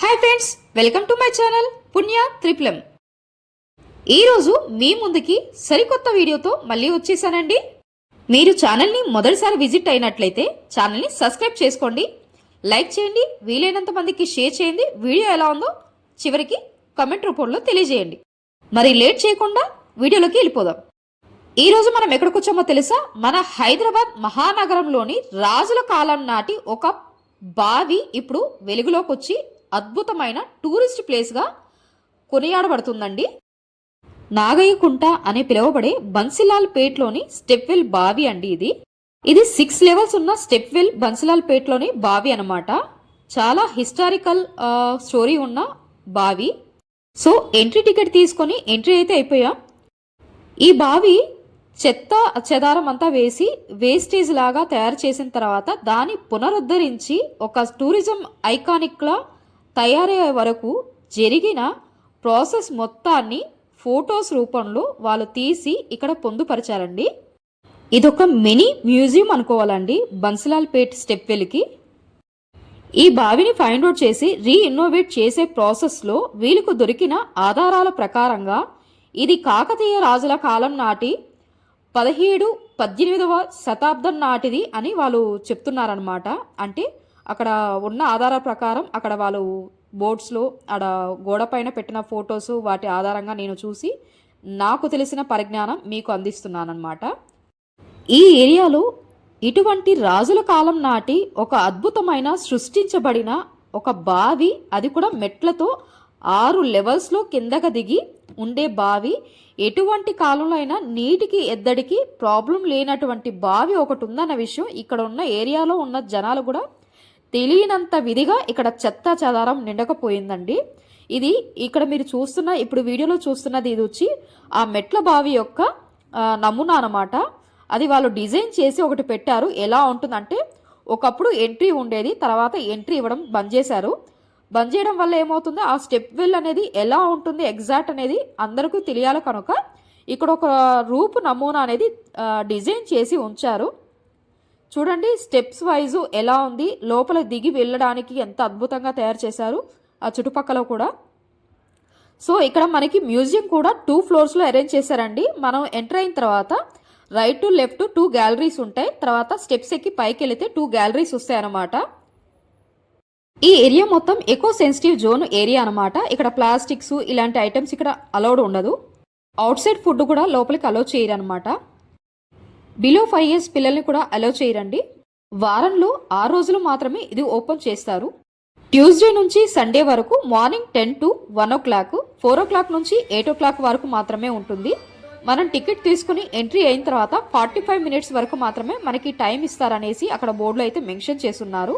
Hi friends, welcome to my channel పుణ్య త్రిపులం. ఈరోజు మీ ముందుకి సరికొత్త వీడియోతో మళ్ళీ వచ్చేసానండి. మీరు ఛానల్ని మొదటిసారి విజిట్ అయినట్లయితే ఛానల్ని సబ్స్క్రైబ్ చేసుకోండి, లైక్ చేయండి, వీలైనంత మందికి షేర్ చేయండి. వీడియో ఎలా ఉందో చివరికి కామెంట్ రూపంలో తెలియజేయండి. మరి లేట్ చేయకుండా వీడియోలోకి వెళ్ళిపోదాం. ఈరోజు మనం ఎక్కడికి వచ్చామో తెలుసా? మన హైదరాబాద్ మహానగరంలోని రాజుల కాలం నాటి ఒక బావి ఇప్పుడు వెలుగులోకి వచ్చి అద్భుతమైన టూరిస్ట్ ప్లేస్గా కొనియాడబడుతుందండి. నాగయ్యకుంట అని పిలువబడే బన్సిలాల్ పేట్లోని స్టెప్వెల్ బావి అండి. ఇది 6 లెవెల్స్ ఉన్న స్టెప్వెల్ బన్సిలాల్ పేట్లోని బావి అనమాట. చాలా హిస్టారికల్ స్టోరీ ఉన్న బావి. సో ఎంట్రీ టికెట్ తీసుకొని ఎంట్రీ అయితే అయిపోయాం. ఈ బావి చెత్త చెదారం అంతా వేసి వేస్టేజ్ లాగా తయారు చేసిన తర్వాత దాన్ని పునరుద్ధరించి ఒక టూరిజం ఐకానిక్లా తయారయ్యే వరకు జరిగిన ప్రాసెస్ మొత్తాన్ని ఫొటోస్ రూపంలో వాళ్ళు తీసి ఇక్కడ పొందుపరిచారండి. ఇదొక మినీ మ్యూజియం అనుకోవాలండి బన్సిలాల్ పేట్ స్టెప్వెల్కి. ఈ బావిని ఫైండ్ అవుట్ చేసి రీఇన్నోవేట్ చేసే ప్రాసెస్లో వీళ్ళకు దొరికిన ఆధారాల ప్రకారంగా ఇది కాకతీయ రాజుల కాలం నాటి 17-18వ శతాబ్దం నాటిది అని వాళ్ళు చెప్తున్నారనమాట. అంటే అక్కడ ఉన్న ఆధారాల ప్రకారం అక్కడ వాళ్ళు బోర్డ్స్లో అక్కడ గోడ పైన పెట్టిన ఫొటోస్ వాటి ఆధారంగా నేను చూసి నాకు తెలిసిన పరిజ్ఞానం మీకు అందిస్తున్నానమాట. ఈ ఏరియాలో ఇటువంటి రాజుల కాలం నాటి ఒక అద్భుతమైన సృష్టించబడిన ఒక బావి, అది కూడా మెట్లతో 6 లెవెల్స్లో కిందకు దిగి ఉండే బావి. ఎటువంటి కాలంలో అయినా నీటికి ఎద్దడికి ప్రాబ్లం లేనటువంటి బావి ఒకటి ఉందన్న విషయం ఇక్కడ ఉన్న ఏరియాలో ఉన్న జనాలు కూడా తెలియనంత విధిగా ఇక్కడ చెత్త చెదారం నిండకపోయిందండి. ఇది ఇక్కడ మీరు చూస్తున్న ఇప్పుడు వీడియోలో చూస్తున్నది ఇది వచ్చి ఆ మెట్ల బావి యొక్క నమూనా అనమాట. అది వాళ్ళు డిజైన్ చేసి ఒకటి పెట్టారు. ఎలా ఉంటుందంటే ఒకప్పుడు ఎంట్రీ ఉండేది, తర్వాత ఎంట్రీ ఇవ్వడం బంద్ చేశారు. బంద్ చేయడం వల్ల ఏమవుతుంది, ఆ స్టెప్ వెల్ అనేది ఎలా ఉంటుంది ఎగ్జాక్ట్ అనేది అందరికీ తెలియాలి కనుక ఇక్కడ ఒక రూపు నమూనా అనేది డిజైన్ చేసి ఉంచారు. చూడండి స్టెప్స్ వైజు ఎలా ఉంది, లోపల దిగి వెళ్ళడానికి ఎంత అద్భుతంగా తయారు చేశారు ఆ చుట్టుపక్కల కూడా. సో ఇక్కడ మనకి మ్యూజియం కూడా 2 ఫ్లోర్స్లో అరేంజ్ చేశారండి. మనం ఎంటర్ అయిన తర్వాత రైట్ టు లెఫ్ట్ 2 గ్యాలరీస్ ఉంటాయి. తర్వాత స్టెప్స్ ఎక్కి పైకి వెళితే 2 గ్యాలరీస్ వస్తాయి అన్నమాట. ఈ ఏరియా మొత్తం ఎకో సెన్సిటివ్ జోన్ ఏరియా అనమాట. ఇక్కడ ప్లాస్టిక్స్ ఇలాంటి ఐటమ్స్ ఇక్కడ అలౌడ్ ఉండదు. అవుట్ సైడ్ ఫుడ్ కూడా లోపలికి అలౌ చేయరు అనమాట. బిలో 5 years పిల్లల్ని కూడా అలౌ చేయరండి. వారంలో 6 రోజులు మాత్రమే ఇది ఓపెన్ చేస్తారు. ట్యూస్డే నుంచి సండే వరకు మార్నింగ్ 10 to 1 o'clock, 4 o'clock నుంచి 8 o'clock వరకు మాత్రమే ఉంటుంది. మనం టికెట్ తీసుకుని ఎంట్రీ అయిన తర్వాత 45 minutes వరకు మాత్రమే మనకి టైం ఇస్తారనేసి అక్కడ బోర్డులో అయితే మెన్షన్ చేస్తున్నారు.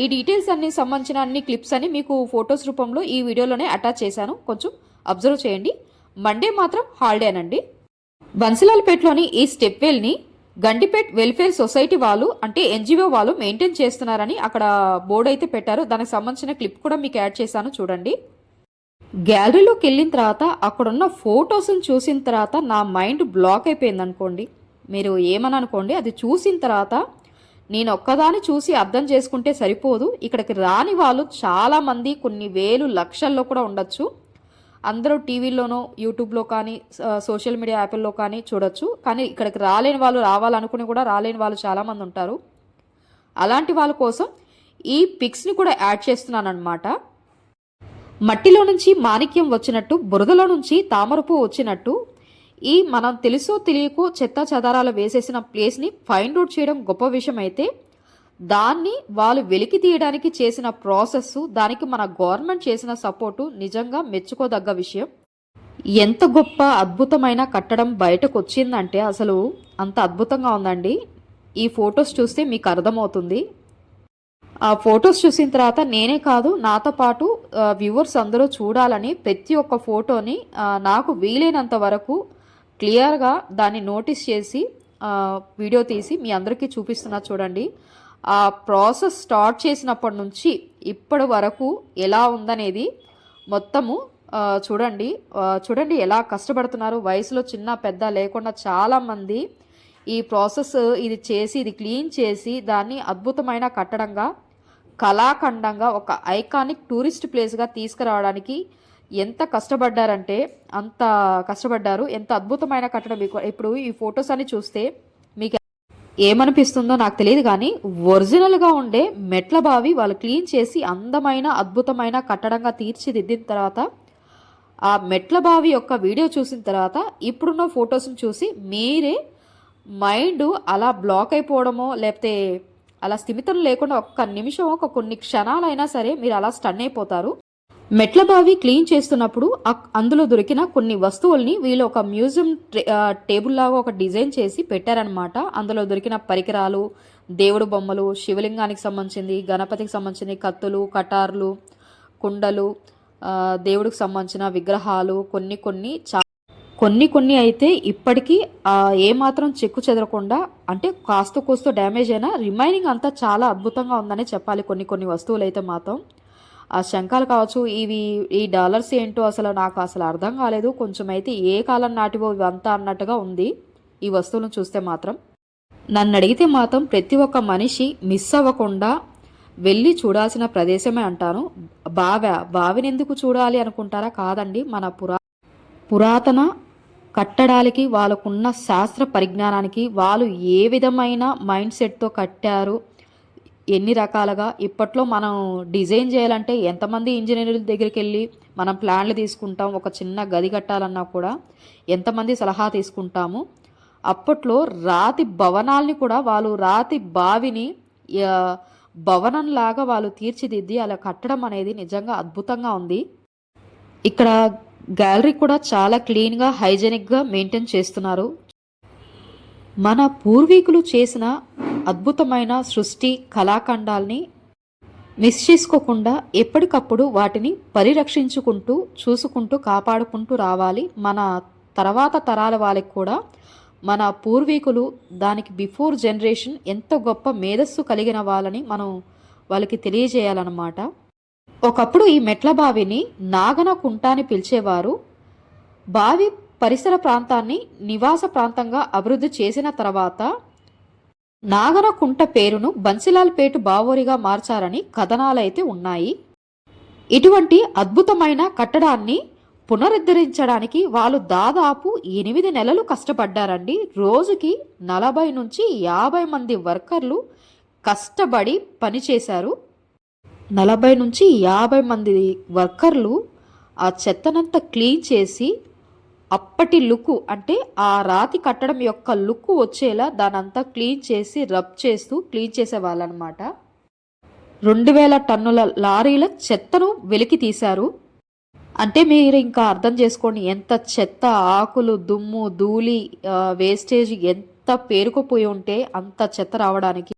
ఈ డీటెయిల్స్ అన్ని సంబంధించిన అన్ని క్లిప్స్ అని మీకు ఫొటోస్ రూపంలో ఈ వీడియోలోనే అటాచ్ చేశాను, కొంచెం అబ్జర్వ్ చేయండి. మండే మాత్రం హాలిడేనండి. బన్సిలాల్పేట్లోని ఈ స్టెప్ వెల్ని గండిపేట్ వెల్ఫేర్ సొసైటీ వాళ్ళు అంటే ఎన్జిఓ వాళ్ళు మెయింటైన్ చేస్తున్నారని అక్కడ బోర్డు అయితే పెట్టారు. దానికి సంబంధించిన క్లిప్ కూడా మీకు యాడ్ చేశాను చూడండి. గ్యాలరీలోకి వెళ్ళిన తర్వాత అక్కడున్న ఫొటోస్ని చూసిన తర్వాత నా మైండ్ బ్లాక్ అయిపోయింది అనుకోండి. మీరు ఏమని అనుకోండి, అది చూసిన తర్వాత నేను ఒక్కదాన్ని చూసి అర్థం చేసుకుంటే సరిపోదు. ఇక్కడికి రాని వాళ్ళు చాలామంది కొన్ని వేలు లక్షల్లో కూడా ఉండొచ్చు. అందరూ టీవీలోనో యూట్యూబ్లో కానీ సోషల్ మీడియా యాప్ల్లో కానీ చూడొచ్చు. కానీ ఇక్కడికి రాలేని వాళ్ళు, రావాలనుకుని కూడా రాలేని వాళ్ళు చాలామంది ఉంటారు. అలాంటి వాళ్ళ కోసం ఈ పిక్స్ని కూడా యాడ్ చేస్తున్నాను అనమాట. మట్టిలో నుంచి మాణిక్యం వచ్చినట్టు, బురదలో నుంచి తామరపు వచ్చినట్టు ఈ మనం తెలుసో తెలియకో చెత్త చెదారాలు వేసేసిన ప్లేస్ని ఫైండ్ అవుట్ చేయడం గొప్ప విషయం అయితే, దాన్ని వాళ్ళు వెలికి తీయడానికి చేసిన ప్రాసెస్, దానికి మన గవర్నమెంట్ చేసిన సపోర్టు నిజంగా మెచ్చుకోదగ్గ విషయం. ఎంత గొప్ప అద్భుతమైన కట్టడం బయటకు వచ్చిందంటే అసలు అంత అద్భుతంగా ఉందండి. ఈ ఫొటోస్ చూస్తే మీకు అర్థమవుతుంది. ఆ ఫొటోస్ చూసిన తర్వాత నేనే కాదు, నాతో పాటు వ్యూవర్స్ అందరూ చూడాలని ప్రతి ఒక్క ఫోటోని నాకు వీలైనంత వరకు క్లియర్గా దాన్ని నోటీస్ చేసి వీడియో తీసి మీ అందరికీ చూపిస్తున్నా చూడండి. ఆ ప్రాసెస్ స్టార్ట్ చేసినప్పటి నుంచి ఇప్పటి వరకు ఎలా ఉందనేది మొత్తము చూడండి ఎలా కష్టపడుతున్నారు. వయసులో చిన్న పెద్ద లేకుండా చాలామంది ఈ ప్రాసెస్ ఇది చేసి ఇది క్లీన్ చేసి దాన్ని అద్భుతమైన కట్టడంగా కళాఖండంగా ఒక ఐకానిక్ టూరిస్ట్ ప్లేస్గా తీసుకురావడానికి ఎంత కష్టపడ్డారంటే అంత కష్టపడ్డారు. ఎంత అద్భుతమైన కట్టడం. ఇప్పుడు ఈ ఫొటోస్ అన్ని చూస్తే మీకు ఏమనిపిస్తుందో నాకు తెలియదు కానీ ఒరిజినల్గా ఉండే మెట్ల బావి వాళ్ళు క్లీన్ చేసి అందమైన అద్భుతమైన కట్టడంగా తీర్చిదిద్దిన తర్వాత ఆ మెట్ల బావి యొక్క వీడియో చూసిన తర్వాత ఇప్పుడున్న ఫొటోస్ని చూసి మీరే మైండ్ అలా బ్లాక్ అయిపోవడమో లేకపోతే అలా స్థిమితం లేకుండా ఒక్క నిమిషం కొన్ని క్షణాలైనా సరే మీరు అలా స్టన్ అయిపోతారు. మెట్ల బావి క్లీన్ చేస్తున్నప్పుడు అందులో దొరికిన కొన్ని వస్తువుల్ని వీళ్ళు ఒక మ్యూజియం టేబుల్ లాగా ఒక డిజైన్ చేసి పెట్టారనమాట. అందులో దొరికిన పరికరాలు, దేవుడు బొమ్మలు, శివలింగానికి సంబంధించింది, గణపతికి సంబంధించింది, కత్తులు, కటార్లు, కుండలు, దేవుడికి సంబంధించిన విగ్రహాలు కొన్ని అయితే ఇప్పటికీ ఏమాత్రం చెక్కు చెదరకుండా, అంటే కాస్త కూస్తో డ్యామేజ్ అయినా రిమైనింగ్ అంతా చాలా అద్భుతంగా ఉందని చెప్పాలి. కొన్ని వస్తువులు అయితే మాత్రం ఆ శంఖాలు కావచ్చు, ఈ డాలర్స్ ఏంటో అసలు నాకు అసలు అర్థం కాలేదు. కొంచెం అయితే ఏ కాలం నాటివో ఇవంతా అన్నట్టుగా ఉంది ఈ వస్తువులను చూస్తే మాత్రం. నన్ను అడిగితే మాత్రం ప్రతి ఒక్క మనిషి మిస్ అవ్వకుండా వెళ్ళి చూడాల్సిన ప్రదేశమే అంటాను. బావిని ఎందుకు చూడాలి అనుకుంటారా? కాదండి, మన పురాతన కట్టడానికి వాళ్ళకున్న శాస్త్ర పరిజ్ఞానానికి వాళ్ళు ఏ విధమైన మైండ్ సెట్తో కట్టారు, ఎన్ని రకాలుగా. ఇప్పట్లో మనం డిజైన్ చేయాలంటే ఎంతమంది ఇంజనీర్ల దగ్గరికి వెళ్ళి మనం ప్లాన్లు తీసుకుంటాం. ఒక చిన్న గది కట్టాలన్నా కూడా ఎంతమంది సలహా తీసుకుంటాము. అప్పట్లో రాతి భవనాల్ని కూడా వాళ్ళు రాతి బావిని భవనంలాగా వాళ్ళు తీర్చిదిద్ది అలా కట్టడం అనేది నిజంగా అద్భుతంగా ఉంది. ఇక్కడ గ్యాలరీ కూడా చాలా క్లీన్గా హైజెనిక్గా మెయింటైన్ చేస్తున్నారు. మన పూర్వీకులు చేసిన అద్భుతమైన సృష్టి కళాఖండాల్ని మిస్ చేసుకోకుండా ఎప్పటికప్పుడు వాటిని పరిరక్షించుకుంటూ చూసుకుంటూ కాపాడుకుంటూ రావాలి. మన తర్వాత తరాల వాళ్ళకి కూడా మన పూర్వీకులు దానికి బిఫోర్ జనరేషన్ ఎంత గొప్ప మేధస్సు కలిగిన వాళ్ళని మనం వాళ్ళకి తెలియజేయాలన్నమాట. ఒకప్పుడు ఈ మెట్ల బావిని నాగన కుంట అని పిలిచేవారు. బావి పరిసర ప్రాంతాన్ని నివాస ప్రాంతంగా అభివృద్ధి చేసిన తర్వాత నాగన కుంట పేరును బన్సిలాల్పేట బావోరిగా మార్చారని కథనాలైతే ఉన్నాయి. ఇటువంటి అద్భుతమైన కట్టడాన్ని పునరుద్ధరించడానికి వాళ్ళు దాదాపు 8 నెలలు కష్టపడ్డారండి. రోజుకి 40 నుంచి 50 మంది వర్కర్లు కష్టపడి పనిచేశారు. 40 నుంచి 50 మంది వర్కర్లు ఆ చెత్తనంతా క్లీన్ చేసి అప్పటి లుక్, అంటే ఆ రాతి కట్టడం యొక్క లుక్ వచ్చేలా దానంతా క్లీన్ చేసి రబ్ చేస్తూ క్లీన్ చేసేవాళ్ళనమాట. 2000 టన్నుల లారీల చెత్తను వెలికి తీశారు. అంటే మీరు ఇంకా అర్థం చేసుకోండి ఎంత చెత్త, ఆకులు, దుమ్ము, ధూళి, వేస్టేజ్ ఎంత పేరుకుపోయి ఉంటే అంత చెత్త రావడానికి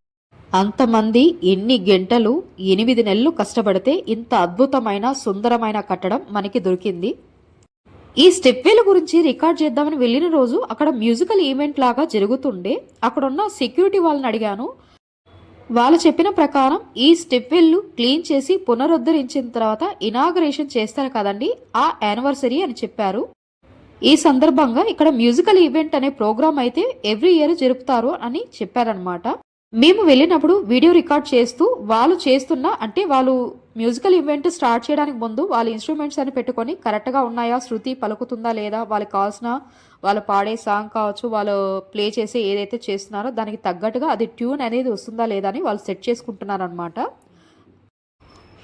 అంతమంది ఎన్ని గంటలు 8 నెలలు కష్టపడితే ఇంత అద్భుతమైన సుందరమైన కట్టడం మనకి దొరికింది. ఈ స్టెప్వేల గురించి రికార్డ్ చేద్దామని వెళ్ళిన రోజు అక్కడ మ్యూజికల్ ఈవెంట్ లాగా జరుగుతుండే. అక్కడున్న సెక్యూరిటీ వాళ్ళని అడిగాను. వాళ్ళు చెప్పిన ప్రకారం ఈ స్టెప్వెల్లు క్లీన్ చేసి పునరుద్ధరించిన తర్వాత ఇనాగరేషన్ చేస్తారు కదండి, ఆ యానివర్సరీ అని చెప్పారు. ఈ సందర్భంగా ఇక్కడ మ్యూజికల్ ఈవెంట్ అనే ప్రోగ్రామ్ అయితే ఎవ్రీ ఇయర్ జరుపుతారు అని చెప్పారనమాట. మేము వెళ్ళినప్పుడు వీడియో రికార్డ్ చేస్తూ వాళ్ళు చేస్తున్న, అంటే వాళ్ళు మ్యూజికల్ ఈవెంట్ స్టార్ట్ చేయడానికి ముందు వాళ్ళ ఇన్స్ట్రుమెంట్స్ అని పెట్టుకొని కరెక్ట్గా ఉన్నాయా, శృతి పలుకుతుందా లేదా, వాళ్ళకి కావాల్సిన వాళ్ళు పాడే సాంగ్ కావచ్చు, వాళ్ళు ప్లే చేసే ఏదైతే చేస్తున్నారో దానికి తగ్గట్టుగా అది ట్యూన్ అనేది వస్తుందా లేదా అని వాళ్ళు సెట్ చేసుకుంటున్నారనమాట.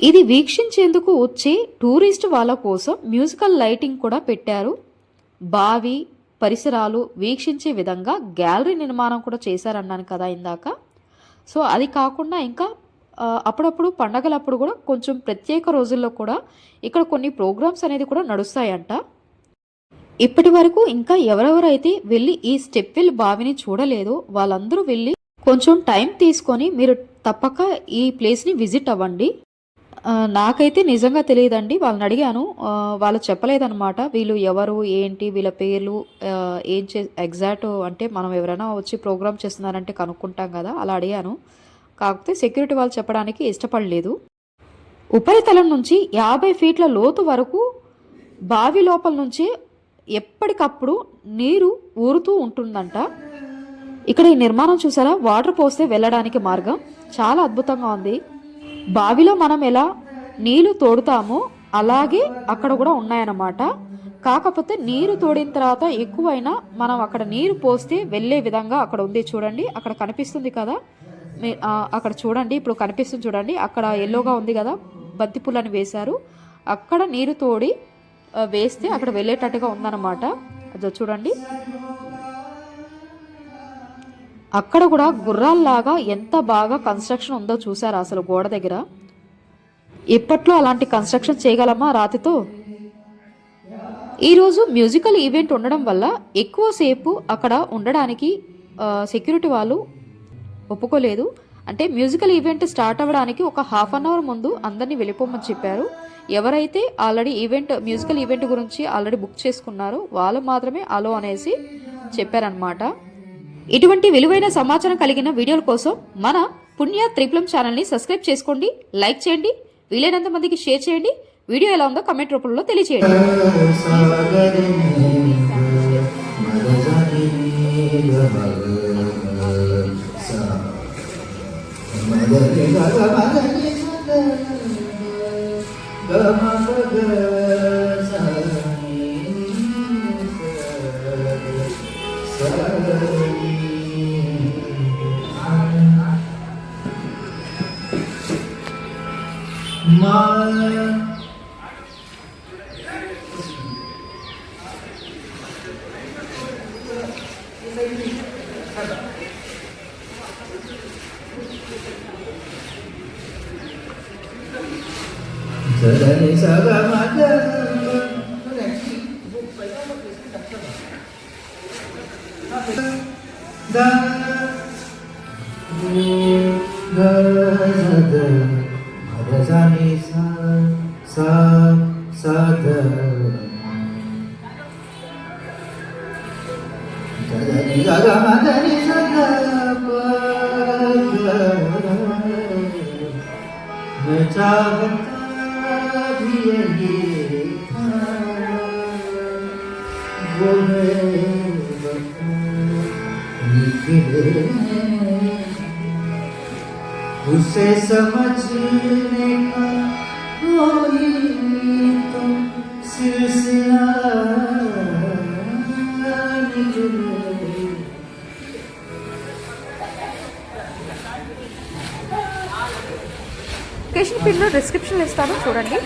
ఇది వీక్షించేందుకు వచ్చే టూరిస్ట్ వాళ్ళ కోసం మ్యూజికల్ లైటింగ్ కూడా పెట్టారు. బావి పరిసరాలు వీక్షించే విధంగా గ్యాలరీ నిర్మాణం కూడా చేశారన్నాను కదా ఇందాక. సో అది కాకుండా ఇంకా అప్పుడప్పుడు పండగలప్పుడు కూడా కొంచెం ప్రత్యేక రోజుల్లో కూడా ఇక్కడ కొన్ని ప్రోగ్రామ్స్ అనేది కూడా నడుస్తాయంట. ఇప్పటి వరకు ఇంకా ఎవరెవరైతే వెళ్ళి ఈ స్టెప్వెల్ బావిని చూడలేదో వాళ్ళందరూ వెళ్ళి కొంచెం టైం తీసుకొని మీరు తప్పక ఈ ప్లేస్ని విజిట్ అవ్వండి. నాకైతే నిజంగా తెలియదండి, వాళ్ళని అడిగాను, వాళ్ళు చెప్పలేదన్నమాట. వీళ్ళు ఎవరు ఏంటి, వీళ్ళ పేర్లు ఎగ్జాక్ట్ అంటే మనం ఎవరైనా వచ్చి ప్రోగ్రామ్ చేస్తున్నారంటే కనుక్కుంటాం కదా, అలా అడిగాను. కాకపోతే సెక్యూరిటీ వాళ్ళు చెప్పడానికి ఇష్టపడలేదు. ఉపరితలం నుంచి 50 ఫీట్ల లోతు వరకు బావి లోపల నుంచి ఎప్పటికప్పుడు నీరు ఊరుతూ ఉంటుందంట. ఇక్కడ ఈ నిర్మాణం చూసారా, వాటర్ పోస్తే వెళ్ళడానికి మార్గం చాలా అద్భుతంగా ఉంది. బావిలో మనం ఎలా నీళ్లు తోడుతామో అలాగే అక్కడ కూడా ఉన్నాయన్నమాట. కాకపోతే నీరు తోడిన తర్వాత ఎక్కువైనా మనం అక్కడ నీరు పోస్తే వెళ్ళే విధంగా అక్కడ ఉంది చూడండి. అక్కడ కనిపిస్తుంది కదా, అక్కడ చూడండి, ఇప్పుడు కనిపిస్తుంది చూడండి, అక్కడ ఎల్లోగా ఉంది కదా, బంతి పూలని వేశారు. అక్కడ నీరు తోడి వేస్తే అక్కడ వెళ్ళేటట్టుగా ఉందన్నమాట. అది చూడండి. అక్కడ కూడా గుర్రాల్లాగా ఎంత బాగా కన్స్ట్రక్షన్ ఉందో చూసారా అసలు గోడ దగ్గర. ఇప్పట్లో అలాంటి కన్స్ట్రక్షన్ చేయగలమా రాతితో? ఈరోజు మ్యూజికల్ ఈవెంట్ ఉండడం వల్ల ఎక్కువసేపు అక్కడ ఉండడానికి సెక్యూరిటీ వాళ్ళు ఒప్పుకోలేదు. అంటే మ్యూజికల్ ఈవెంట్ స్టార్ట్ అవ్వడానికి ఒక హాఫ్ అన్ అవర్ ముందు అందరినీ వెళ్ళిపోమని చెప్పారు. ఎవరైతే ఆల్రెడీ మ్యూజికల్ ఈవెంట్ గురించి ఆల్రెడీ బుక్ చేసుకున్నారో వాళ్ళు మాత్రమే అలో అనేసి చెప్పారనమాట. ఇటువంటి విలువైన సమాచారం కలిగిన వీడియోల కోసం మన పుణ్య త్రిపులం ఛానల్ని సబ్స్క్రైబ్ చేసుకోండి, లైక్ చేయండి, వీలైనంత మందికి షేర్ చేయండి. వీడియో ఎలా ఉందో కమెంట్ రూపంలో తెలియజేయండి. उसे समझने का कोई तो सिलसिला లొకేషన్ పిన్లో డిస్క్రిప్షన్లో ఇస్తాను చూడండి.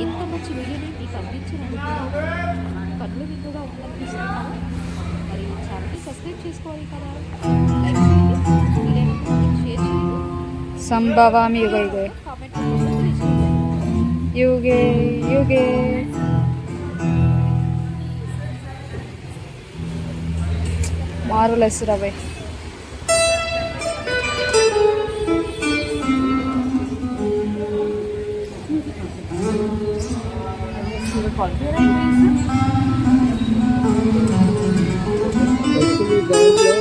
ఇంత మంచి వీడియోని మీకు అందించినందుకు కన్నుల విందుగా ఉందనిపిస్తున్నాను. మరి ఛానల్ని సబ్స్క్రైబ్ చేసుకోవాలి కదా, లైక్ చేయండి, వీలైనంత మందికి షేర్ చేయండి, సంభవామి యుగ యుగే కామెంట్ రూపంలో తెలియజేయండి. యుగే యుగే మార్వెలస్ రవే. యాక్చువల్లీ దాంట్లో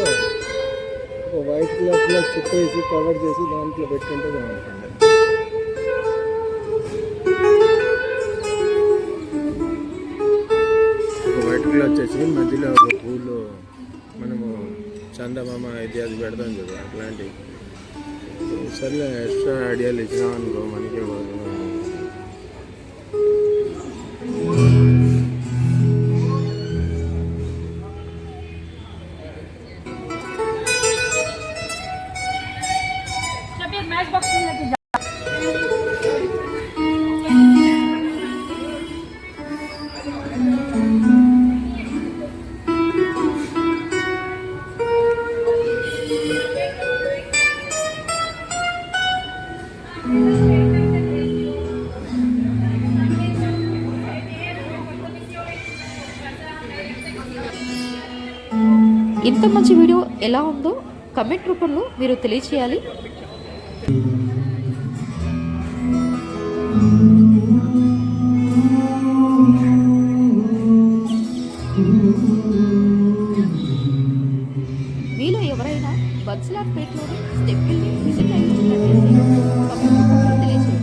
ఒక వైట్ క్లాత్లో చుట్టేసి కవర్ చేసి దాంట్లో పెట్టుకుంటే బాగుంటుంది. ఒక వైట్ క్లాత్ వచ్చేసి మధ్యలో ఒక పూలు మనము చందమామ ఇది అది పెడతాం చూడు అట్లాంటి సర్లే ఎక్స్ట్రా ఐడియాలు ఇచ్చినాం అనుకో మనకి ఇంత మంచి వీడియో ఎలా ఉందో కమెంట్ రూపంలో మీరు తెలియచేయాలి. మీలో ఎవరైనా బన్సిలాల్పేట్లోని స్టెప్పిల్ని విజిట్ అయి ఉన్నట్లయితే కమెంట్ రూపంలో తెలియచేయండి.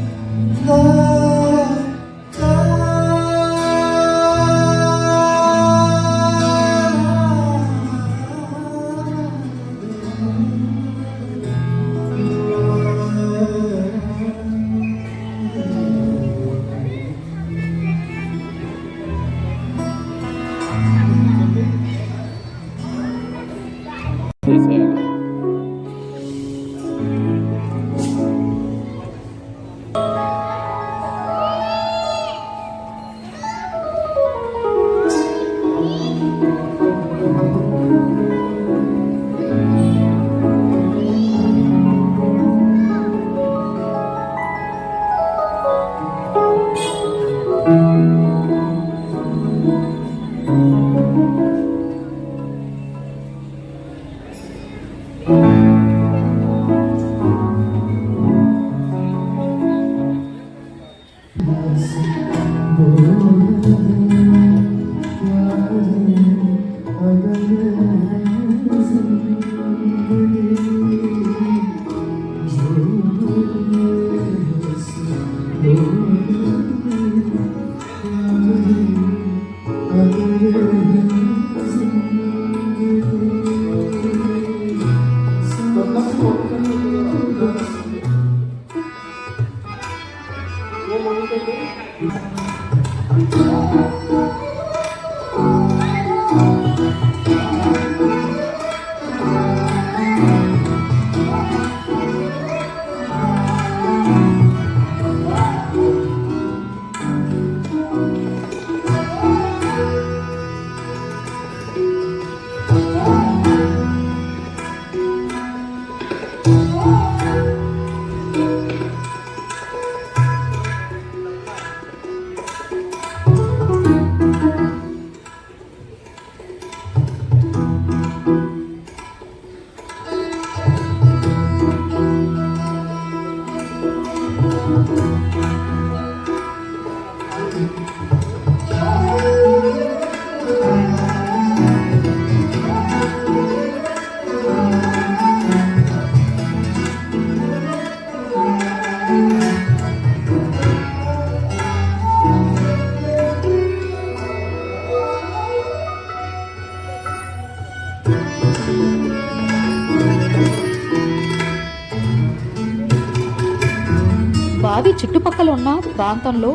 బావి చుట్టుపక్కల ఉన్న ప్రాంతంలో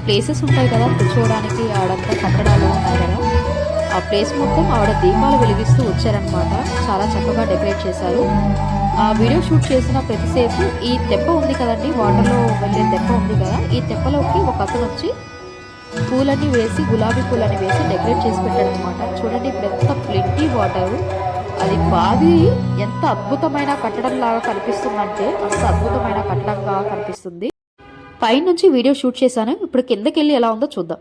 ప్లేసెస్ ఉంటాయి కదా కూర్చోవడానికి, ఆడంతా కట్టడాలు ఉన్నాయి కదా, ఆ ప్లేస్ మొత్తం ఆవిడ దీపాలు వెలిగిస్తూ వచ్చారనమాట. చాలా చక్కగా డెకరేట్ చేశారు. ఆ వీడియో షూట్ చేసిన ప్రతిసేపు ఈ తెప్ప ఉంది కదండి, వాటర్లో వెళ్ళే తెప్ప ఉంది కదా, ఈ తెప్పలోకి ఒక అతను వచ్చి పూలన్నీ వేసి, గులాబీ పూలన్నీ వేసి డెకరేట్ చేసి పెట్టాడనమాట. చూడండి ఇప్పుడు ఎంత ప్లెంటీ వాటరు. అది బావి ఎంత అద్భుతమైన కట్టడం లాగా కనిపిస్తుందంటే అంత అద్భుతమైన కట్టడంగా కనిపిస్తుంది. పైనుంచి వీడియో షూట్ చేశాను. ఇప్పుడు కిందకి వెళ్ళి ఎలా ఉందో చూద్దాం.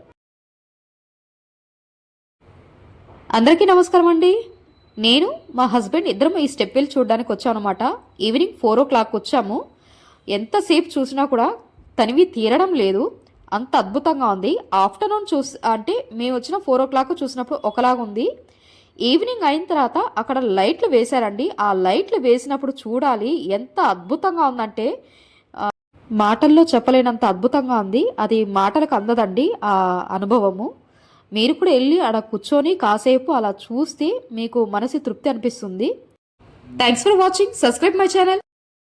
అందరికీ నమస్కారం అండి. నేను మా హస్బెండ్ ఇద్దరం ఈ స్టెప్ వెళ్ళి చూడడానికి వచ్చాం అనమాట. ఈవినింగ్ 4 o'clock వచ్చాము. ఎంతసేపు చూసినా కూడా తనివి తీరడం లేదు, అంత అద్భుతంగా ఉంది. ఆఫ్టర్నూన్ అంటే మేము వచ్చిన 4 o'clock చూసినప్పుడు ఒకలాగా ఉంది. ఈవినింగ్ అయిన తర్వాత అక్కడ లైట్లు వేశారండి. ఆ లైట్లు వేసినప్పుడు చూడాలి ఎంత అద్భుతంగా ఉందంటే మాటల్లో చెప్పలేనంత అద్భుతంగా ఉంది. అది మాటలకు అందదండి ఆ అనుభవము. మీరు కూడా వెళ్ళి అక్కడ కూర్చొని కాసేపు అలా చూస్తే మీకు మనసు తృప్తి అనిపిస్తుంది. Thanks for watching. Subscribe my channel.